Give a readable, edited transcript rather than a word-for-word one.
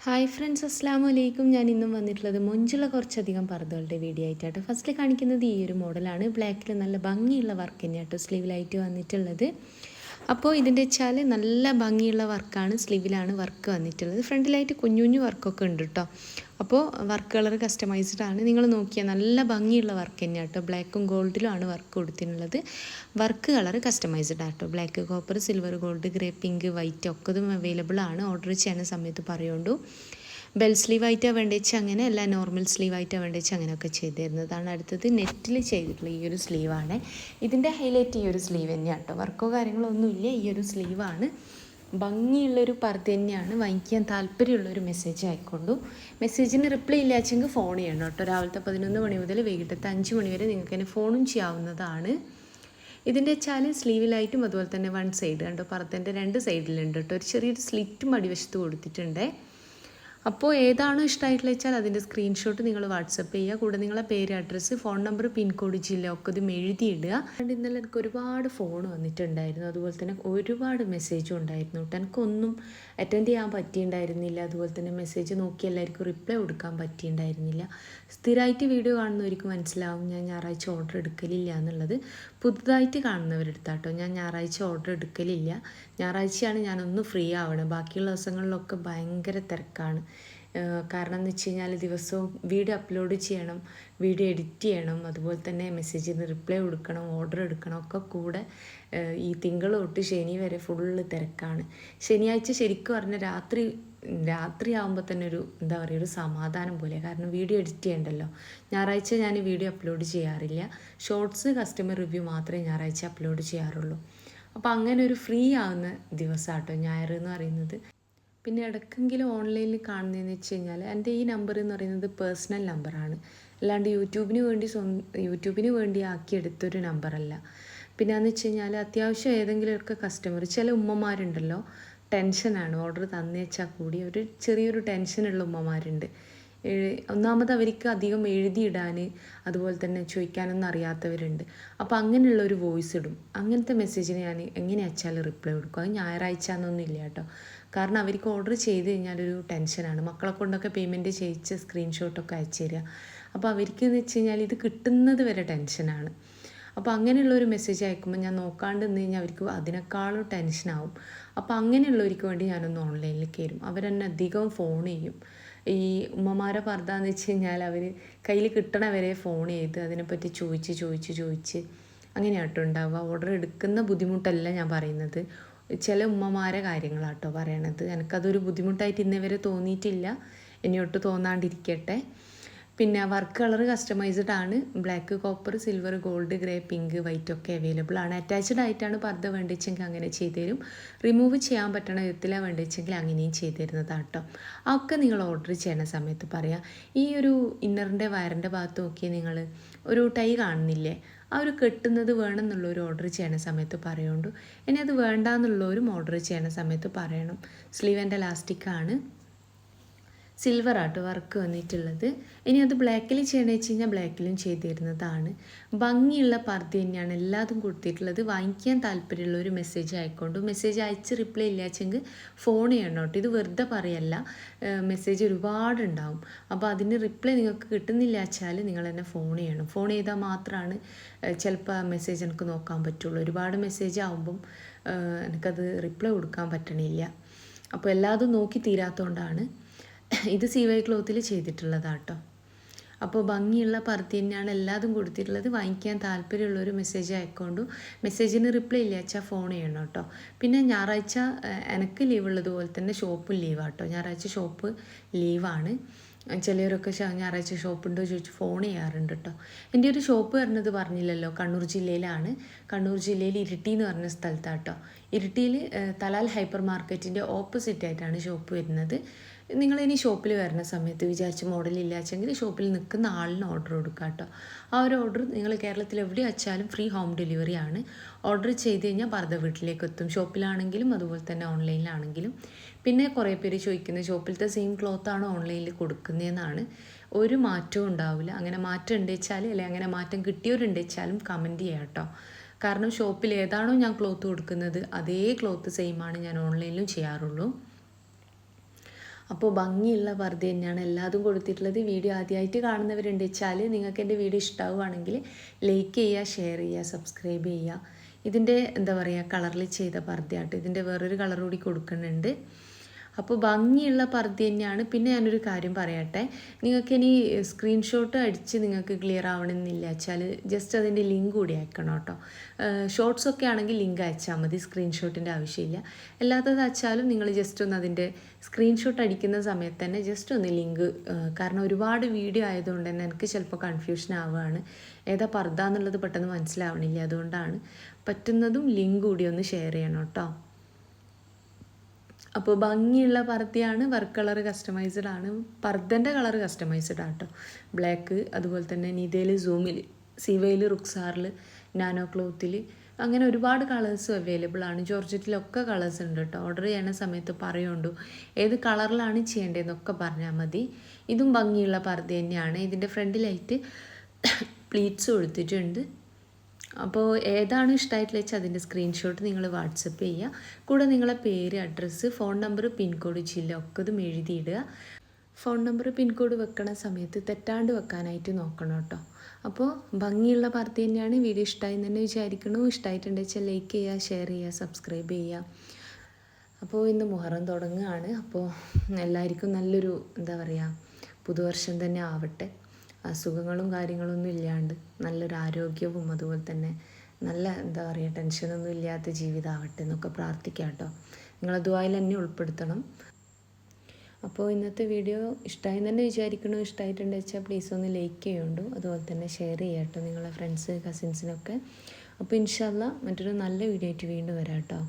Hi friends, അസ്സാം വലൈക്കും. ഞാൻ ഇന്നും വന്നിട്ടുള്ളത് മൊഞ്ചുള്ള കുറച്ചധികം പർദ്ദകളുടെ വീഡിയോ ആയിട്ടാണ്. ഫസ്റ്റിൽ കാണിക്കുന്നത് ഈ ഒരു മോഡലാണ്. ബ്ലാക്കിൽ നല്ല ഭംഗിയുള്ള വർക്ക് തന്നെയാട്ടോ സ്ലീവിലായിട്ട് വന്നിട്ടുള്ളത്. അപ്പോൾ ഇതിൻ്റെ വെച്ചാൽ നല്ല ഭംഗിയുള്ള വർക്കാണ്, സ്ലീവിലാണ് വർക്ക് വന്നിട്ടുള്ളത്. ഫ്രണ്ടിലായിട്ട് കുഞ്ഞു കുഞ്ഞു വർക്കൊക്കെ ഉണ്ട് കേട്ടോ. അപ്പോൾ വർക്ക് കളർ കസ്റ്റമൈസ്ഡ് ആണ്. നിങ്ങൾ നോക്കിയാൽ നല്ല ഭംഗിയുള്ള വർക്ക് തന്നെയാണ് കേട്ടോ. ബ്ലാക്കും ഗോൾഡിലും ആണ് വർക്ക് കൊടുത്തിട്ടുള്ളത്. വർക്ക് കളർ കസ്റ്റമൈസ്ഡ് ആട്ടോ. Black, copper, silver, gold, grey, pink, white ഒക്കെ ഇതും അവൈലബിൾ ആണ്. ഓർഡർ ചെയ്യുന്ന സമയത്ത് പറയുകൊണ്ടു. ബെൽ സ്ലീവ് ആയിട്ടാണ് വേണ്ടിച്ച് അങ്ങനെ, അല്ല നോർമൽ സ്ലീവ് ആയിട്ടാണ് വേണ്ടിച്ച് അങ്ങനെയൊക്കെ ചെയ്ത് തരുന്നതാണ്. അടുത്തത് നെറ്റിൽ ചെയ്തിട്ടുള്ള ഈ ഒരു സ്ലീവാണ്. ഇതിൻ്റെ ഹൈലൈറ്റ് ഈ ഒരു സ്ലീവ് തന്നെയാണ് കേട്ടോ. വർക്കോ കാര്യങ്ങളോ ഒന്നുമില്ല. ഈ ഒരു സ്ലീവാണ്. ഭംഗിയുള്ളൊരു പർദ്ദ തന്നെയാണ്. വാങ്ങിക്കാൻ താല്പര്യമുള്ളൊരു മെസ്സേജ് ആയിക്കൊണ്ടു. മെസ്സേജിന് റിപ്ലൈ ഇല്ലാച്ചെങ്കിൽ ഫോൺ ചെയ്യണം കേട്ടോ. രാവിലത്തെ 11 മണി മുതൽ വൈകിട്ടത്തെ 5 മണി വരെ നിങ്ങൾക്ക് തന്നെ ഫോണും ചെയ്യാവുന്നതാണ്. ഇതിൻ്റെ വെച്ചാൽ സ്ലീവിലായിട്ടും അതുപോലെ തന്നെ വൺ സൈഡ് കണ്ടോ, പർദ്ദൻ്റെ 2 സൈഡിലുണ്ട് കേട്ടോ. ഒരു ചെറിയൊരു സ്ലിറ്റും അടിവശത്ത് കൊടുത്തിട്ടുണ്ട്. അപ്പോൾ ഏതാണോ ഇഷ്ടമായിട്ടുള്ള വെച്ചാൽ അതിൻ്റെ സ്ക്രീൻഷോട്ട് നിങ്ങൾ വാട്സപ്പ് ചെയ്യുക. കൂടെ നിങ്ങളെ പേര്, അഡ്രസ്സ്, ഫോൺ നമ്പർ, പിൻകോഡ്, ജില്ല ഒക്കെ ഇതും എഴുതിയിടുക. അതുകൊണ്ട് ഇന്നലെ എനിക്ക് ഒരുപാട് ഫോൺ വന്നിട്ടുണ്ടായിരുന്നു. അതുപോലെ തന്നെ ഒരുപാട് മെസ്സേജും ഉണ്ടായിരുന്നു കേട്ടോ. എനിക്കൊന്നും അറ്റൻഡ് ചെയ്യാൻ പറ്റിയിട്ടുണ്ടായിരുന്നില്ല. അതുപോലെ തന്നെ മെസ്സേജ് നോക്കി എല്ലാവർക്കും റിപ്ലൈ കൊടുക്കാൻ പറ്റിയിട്ടുണ്ടായിരുന്നില്ല. സ്ഥിരമായിട്ട് വീഡിയോ കാണുന്നവർക്ക് മനസ്സിലാവും ഞാൻ ഞായറാഴ്ച ഓർഡർ എടുക്കലില്ല എന്നുള്ളത്. പുതുതായിട്ട് കാണുന്നവരെടുത്താട്ടോ ഞാൻ ഞായറാഴ്ച ഓർഡർ എടുക്കലില്ല. ഞായറാഴ്ചയാണ് ഞാനൊന്ന് ഫ്രീ ആവണം. ബാക്കിയുള്ള ദിവസങ്ങളിലൊക്കെ ഭയങ്കര തിരക്കാണ്. കാരണം എന്ന് വെച്ച് കഴിഞ്ഞാൽ ദിവസവും വീഡിയോ അപ്ലോഡ് ചെയ്യണം, വീഡിയോ എഡിറ്റ് ചെയ്യണം, അതുപോലെ തന്നെ മെസ്സേജിന് റിപ്ലൈ കൊടുക്കണം, ഓർഡർ എടുക്കണം, ഒക്കെ കൂടെ ഈ തിങ്കൾ തൊട്ട് ശനി വരെ ഫുള്ള് തിരക്കാണ്. ശനിയാഴ്ച ശരിക്കും പറഞ്ഞാൽ രാത്രി ആകുമ്പോൾ തന്നെ ഒരു എന്താ പറയുക, ഒരു സമാധാനം പോലെ. കാരണം വീഡിയോ എഡിറ്റ് ചെയ്യണ്ടല്ലോ. ഞായറാഴ്ച ഞാൻ വീഡിയോ അപ്ലോഡ് ചെയ്യാറില്ല. ഷോർട്സ്, കസ്റ്റമർ റിവ്യൂ മാത്രമേ ഞായറാഴ്ച അപ്ലോഡ് ചെയ്യാറുള്ളൂ. അപ്പോൾ അങ്ങനെ ഒരു ഫ്രീ ആവുന്ന ദിവസമാട്ടോ ഞായർ എന്ന് പറയുന്നത്. പിന്നെ ഇടയ്ക്കെങ്കിലും ഓൺലൈനിൽ കാണുന്നതെന്ന് വെച്ച് കഴിഞ്ഞാൽ എൻ്റെ ഈ നമ്പർ എന്ന് പറയുന്നത് പേഴ്സണൽ നമ്പറാണ്. അല്ലാണ്ട് യൂട്യൂബിന് വേണ്ടി ആക്കിയെടുത്തൊരു നമ്പറല്ല. പിന്നെ എന്ന് വെച്ച് കഴിഞ്ഞാൽ അത്യാവശ്യം ഏതെങ്കിലുമൊക്കെ കസ്റ്റമർ, ചില ഉമ്മമാരുണ്ടല്ലോ, ടെൻഷനാണ് ഓർഡർ തന്നേച്ചാൽ കൂടി ഒരു ചെറിയൊരു ടെൻഷനുള്ള ഉമ്മമാരുണ്ട്. ഒന്നാമത് അവർക്ക് അധികം എഴുതിയിടാൻ, അതുപോലെ തന്നെ ചോദിക്കാനൊന്നും അറിയാത്തവരുണ്ട്. അപ്പോൾ അങ്ങനെയുള്ളൊരു വോയിസ് ഇടും. അങ്ങനത്തെ മെസ്സേജിന് ഞാൻ എങ്ങനെയാ വെച്ചാൽ റിപ്ലൈ കൊടുക്കും. അത് ഞായറാഴ്ച എന്നൊന്നും ഇല്ല കേട്ടോ. കാരണം അവർക്ക് ഓർഡർ ചെയ്ത് കഴിഞ്ഞാലൊരു ടെൻഷനാണ്. മക്കളെ കൊണ്ടൊക്കെ പേയ്മെൻറ്റ് ചെയ്യിച്ച് സ്ക്രീൻഷോട്ടൊക്കെ അയച്ചു തരിക. അപ്പോൾ അവർക്ക് എന്ന് വെച്ച് കഴിഞ്ഞാൽ ഇത് കിട്ടുന്നത് വരെ ടെൻഷനാണ്. അപ്പോൾ അങ്ങനെയുള്ളൊരു മെസ്സേജ് അയക്കുമ്പോൾ ഞാൻ നോക്കാണ്ട് നിന്ന് കഴിഞ്ഞാൽ അവർക്ക് അതിനേക്കാളും ടെൻഷനാവും. അപ്പോൾ അങ്ങനെയുള്ളവർക്ക് വേണ്ടി ഞാനൊന്ന് ഓൺലൈനിൽ കയറും. അവരെന്നെ അധികം ഫോൺ ചെയ്യും. ഈ ഉമ്മമാരെ പർദ്ദ എന്ന് വെച്ച് കഴിഞ്ഞാൽ അവർ കയ്യിൽ കിട്ടണവരെ ഫോൺ ചെയ്ത് അതിനെപ്പറ്റി ചോദിച്ച് അങ്ങനെയാട്ടോ ഉണ്ടാവുക. ഓർഡർ എടുക്കുന്ന ബുദ്ധിമുട്ടല്ല ഞാൻ പറയുന്നത്, ചില ഉമ്മമാരെ കാര്യങ്ങളാട്ടോ പറയണത്. എനിക്കതൊരു ബുദ്ധിമുട്ടായിട്ട് ഇന്നേ വരെ തോന്നിയിട്ടില്ല, ഇനിയൊട്ട് തോന്നാണ്ടിരിക്കട്ടെ. പിന്നെ വർക്ക് കളർ കസ്റ്റമൈസ്ഡ് ആണ്. Black, copper, silver, gold, grey, pink, white ഒക്കെ അവൈലബിൾ ആണ്. അറ്റാച്ച്ഡ് ആയിട്ടാണ് പർദ്ദ വേണ്ടിച്ചെങ്കിൽ അങ്ങനെ ചെയ്തു തരും. റിമൂവ് ചെയ്യാൻ പറ്റണ വിധത്തിലാണ് വേണ്ടിച്ചെങ്കിൽ അങ്ങനെയും ചെയ്തു തരുന്നതാണ് കേട്ടോ. അതൊക്കെ നിങ്ങൾ ഓർഡർ ചെയ്യണ സമയത്ത് പറയാം. ഈ ഒരു ഇന്നറിൻ്റെ വയറിൻ്റെ ഭാഗത്ത് നോക്കിയാൽ നിങ്ങൾ ഒരു ടൈ കാണുന്നില്ലേ, ആ ഒരു കെട്ടുന്നത് വേണമെന്നുള്ളൊരു ഓർഡർ ചെയ്യണ സമയത്ത് പറയുകൊണ്ടു. ഇനി അത് വേണ്ടാന്നുള്ളവരും ഓർഡർ ചെയ്യണ സമയത്ത് പറയണം. സ്ലീവിൻ്റെ ലാസ്റ്റിക്കാണ്, സിൽവർ ആട്ടോ വർക്ക് വന്നിട്ടുള്ളത്. ഇനി അത് ബ്ലാക്കിൽ ചെയ്യണമെന്ന് വെച്ച് കഴിഞ്ഞാൽ ബ്ലാക്കിലും ചെയ്ത് തരുന്നതാണ്. ഭംഗിയുള്ള പർദ്ദ തന്നെയാണ് എല്ലാതും കൊടുത്തിട്ടുള്ളത്. വാങ്ങിക്കാൻ താല്പര്യമുള്ള ഒരു മെസ്സേജ് ആയിക്കൊണ്ടു. മെസ്സേജ് അയച്ച് റിപ്ലൈ ഇല്ലാച്ചെങ്കിൽ ഫോൺ ചെയ്യണം കേട്ടോ. ഇത് വെറുതെ പറയല്ല, മെസ്സേജ് ഒരുപാടുണ്ടാവും. അപ്പോൾ അതിന് റിപ്ലൈ നിങ്ങൾക്ക് കിട്ടുന്നില്ല വെച്ചാൽ നിങ്ങൾ തന്നെ ഫോൺ ചെയ്യണം. ഫോൺ ചെയ്താൽ മാത്രമാണ് ചിലപ്പോൾ ആ മെസ്സേജ് എനിക്ക് നോക്കാൻ പറ്റുള്ളൂ. ഒരുപാട് മെസ്സേജ് ആകുമ്പം എനിക്കത് റിപ്ലൈ കൊടുക്കാൻ പറ്റണില്ല. അപ്പോൾ എല്ലാതും നോക്കി തീരാത്തതുകൊണ്ടാണ്. ഇത് CY ക്ലോത്തിൽ ചെയ്തിട്ടുള്ളതാട്ടോ. അപ്പോൾ ഭംഗിയുള്ള പർദ്ദ തന്നെയാണ് എല്ലാതും കൊടുത്തിട്ടുള്ളത്. വാങ്ങിക്കാൻ താല്പര്യമുള്ളൊരു മെസ്സേജ് അയക്കൊണ്ടു. മെസ്സേജിന് റിപ്ലൈ ഇല്ല വെച്ചാൽ ഫോൺ ചെയ്യണം കേട്ടോ. പിന്നെ ഞായറാഴ്ച എനിക്ക് ലീവ് ഉള്ളതുപോലെ തന്നെ ഷോപ്പും ലീവാട്ടോ. ഞായറാഴ്ച ഷോപ്പ് ലീവാണ്. ചിലവരൊക്കെ ഞായറാഴ്ച ഷോപ്പുണ്ടോ ചോദിച്ച് ഫോൺ ചെയ്യാറുണ്ട് കേട്ടോ. എൻ്റെ ഒരു ഷോപ്പ് വരുന്നത് പറഞ്ഞില്ലല്ലോ, കണ്ണൂർ ജില്ലയിലാണ്. കണ്ണൂർ ജില്ലയിൽ ഇരിട്ടി എന്ന് പറഞ്ഞ സ്ഥലത്താട്ടോ. ഇരിട്ടിയിൽ തലാൽ ഹൈപ്പർ മാർക്കറ്റിൻ്റെ ഓപ്പോസിറ്റ് ആയിട്ടാണ് ഷോപ്പ് വരുന്നത്. നിങ്ങളിനി ഷോപ്പിൽ വരുന്ന സമയത്ത് വിചാരിച്ച മോഡലില്ലാച്ചെങ്കിൽ ഷോപ്പിൽ നിൽക്കുന്ന ആളിന് ഓർഡർ കൊടുക്കുക കേട്ടോ. ആ ഒരു ഓർഡർ നിങ്ങൾ കേരളത്തിൽ എവിടെ വെച്ചാലും ഫ്രീ ഹോം ഡെലിവറി ആണ്. ഓർഡർ ചെയ്ത് കഴിഞ്ഞാൽ പർദ്ദ വീട്ടിലേക്ക് എത്തും. ഷോപ്പിലാണെങ്കിലും അതുപോലെ തന്നെ ഓൺലൈനിലാണെങ്കിലും. പിന്നെ കുറേ പേര് ചോദിക്കുന്നത് ഷോപ്പിലത്തെ സെയിം ക്ലോത്താണോ ഓൺലൈനിൽ കൊടുക്കുന്നതെന്നാണ്. ഒരു മാറ്റവും ഉണ്ടാവില്ല. അങ്ങനെ മാറ്റം ഉണ്ട് വെച്ചാൽ, അല്ലെങ്കിൽ അങ്ങനെ മാറ്റം കിട്ടിയവരുണ്ട് വെച്ചാലും കമൻറ്റ് ചെയ്യാം കേട്ടോ. കാരണം ഷോപ്പിൽ ഏതാണോ ഞാൻ ക്ലോത്ത് കൊടുക്കുന്നത് അതേ ക്ലോത്ത് സെയിമാണ് ഞാൻ ഓൺലൈനിലും ചെയ്യാറുള്ളൂ. അപ്പോൾ ഭംഗിയുള്ള പർദ്ദ തന്നെയാണ് എല്ലാതും കൊടുത്തിട്ടുള്ളത്. വീഡിയോ ആദ്യമായിട്ട് കാണുന്നവരുണ്ട് വെച്ചാൽ നിങ്ങൾക്ക് എൻ്റെ വീഡിയോ ഇഷ്ടമാവുകയാണെങ്കിൽ ലൈക്ക് ചെയ്യുക, ഷെയർ ചെയ്യുക, സബ്സ്ക്രൈബ് ചെയ്യുക. ഇതിൻ്റെ എന്താ പറയുക കളറിൽ ചെയ്ത പർദ്ദയാട്ടോ. ഇതിൻ്റെ വേറൊരു കളർ കൂടി കൊടുക്കുന്നുണ്ട്. അപ്പോൾ ഭംഗിയുള്ള പർദ്ദ തന്നെയാണ്. പിന്നെ ഞാനൊരു കാര്യം പറയട്ടെ, നിങ്ങൾക്കിനി സ്ക്രീൻഷോട്ട് അടിച്ച് നിങ്ങൾക്ക് ക്ലിയർ ആവണമെന്നില്ല വെച്ചാൽ ജസ്റ്റ് അതിൻ്റെ ലിങ്ക് കൂടി അയക്കണം കേട്ടോ. ഷോർട്സൊക്കെ ആണെങ്കിൽ ലിങ്ക് അയച്ചാൽ മതി, സ്ക്രീൻഷോട്ടിൻ്റെ ആവശ്യമില്ല. അല്ലാത്തത് അയച്ചാലും നിങ്ങൾ ജസ്റ്റ് ഒന്ന് അതിൻ്റെ സ്ക്രീൻഷോട്ട് അടിക്കുന്ന സമയത്ത് തന്നെ ജസ്റ്റ് ഒന്ന് ലിങ്ക്, കാരണം ഒരുപാട് വീഡിയോ ആയതുകൊണ്ട് തന്നെ എനിക്ക് ചിലപ്പോൾ കൺഫ്യൂഷൻ ആവുകയാണ്, ഏതാ പർദ്ദ എന്നുള്ളത് പെട്ടെന്ന് മനസ്സിലാവണില്ല. അതുകൊണ്ടാണ് പറ്റുന്നതും ലിങ്ക് കൂടി ഒന്ന് ഷെയർ ചെയ്യണം കേട്ടോ. അപ്പോൾ ഭംഗിയുള്ള പർദ്ദയാണ്, വർക്ക് കളർ കസ്റ്റമൈസ്ഡ് ആണ്. പർദ്ദൻ്റെ കളർ കസ്റ്റമൈസ്ഡ് ആട്ടോ, ബ്ലാക്ക്, അതുപോലെ തന്നെ നിതയിൽ, സൂമിൽ, സിവയിൽ, റുക്സാറിൽ, നാനോ ക്ലോത്തിൽ, അങ്ങനെ ഒരുപാട് കളേഴ്സും അവൈലബിൾ ആണ്. ജോർജറ്റിലൊക്കെ കളേഴ്സ് ഉണ്ട് കേട്ടോ. ഓർഡർ ചെയ്യുന്ന സമയത്ത് പറയുണ്ടു ഏത് കളറിലാണ് ചെയ്യേണ്ടതെന്നൊക്കെ പറഞ്ഞാൽ മതി. ഇതും ഭംഗിയുള്ള പർദ്ദ തന്നെയാണ്. ഇതിൻ്റെ ഫ്രണ്ടിലായിട്ട് പ്ലീറ്റ്സ് കൊടുത്തിട്ടുണ്ട്. അപ്പോൾ ഏതാണ് ഇഷ്ടമായിട്ടുള്ള വെച്ചാൽ അതിൻ്റെ സ്ക്രീൻഷോട്ട് നിങ്ങൾ വാട്സപ്പ് ചെയ്യുക. കൂടെ നിങ്ങളെ പേര്, അഡ്രസ്സ്, ഫോൺ നമ്പർ, പിൻകോഡ്, ജില്ല ഒക്കെ ഇതും എഴുതിയിടുക. ഫോൺ നമ്പർ, പിൻകോഡ് വെക്കണ സമയത്ത് തെറ്റാണ്ട് വെക്കാനായിട്ട് നോക്കണം കേട്ടോ. അപ്പോൾ ഭംഗിയുള്ള പർദ്ദ തന്നെയാണ്. വീഡിയോ ഇഷ്ടമായി തന്നെ വിചാരിക്കണു. ഇഷ്ടമായിട്ടുണ്ടെന്ന് വെച്ചാൽ ലൈക്ക് ചെയ്യുക, ഷെയർ ചെയ്യുക, സബ്സ്ക്രൈബ് ചെയ്യുക. അപ്പോൾ ഇന്ന് മുഹറം തുടങ്ങുകയാണ്. അപ്പോൾ എല്ലാവർക്കും നല്ലൊരു എന്താ പറയുക പുതുവർഷം തന്നെ ആവട്ടെ. അസുഖങ്ങളും കാര്യങ്ങളൊന്നും ഇല്ലാണ്ട് നല്ലൊരു ആരോഗ്യവും അതുപോലെ തന്നെ നല്ല എന്താ പറയുക ടെൻഷനൊന്നും ഇല്ലാത്ത ജീവിതമാവട്ടെ എന്നൊക്കെ പ്രാർത്ഥിക്കാം കേട്ടോ. നിങ്ങളെ ദുആയിൽ തന്നെ ഉൾപ്പെടുത്തണം. അപ്പോൾ ഇന്നത്തെ വീഡിയോ ഇഷ്ടമായി തന്നെ വിചാരിക്കണു. ഇഷ്ടമായിട്ടുണ്ടെന്ന് വെച്ചാൽ പ്ലീസ് ഒന്ന് ലൈക്ക് ചെയ്യുന്നുണ്ടു, അതുപോലെ തന്നെ ഷെയർ ചെയ്യുക കേട്ടോ നിങ്ങളെ ഫ്രണ്ട്സ്, കസിൻസിനൊക്കെ. അപ്പോൾ ഇൻഷാ അല്ലാഹ് മറ്റൊരു നല്ല വീഡിയോ ആയിട്ട് വീണ്ടും വരാം കേട്ടോ.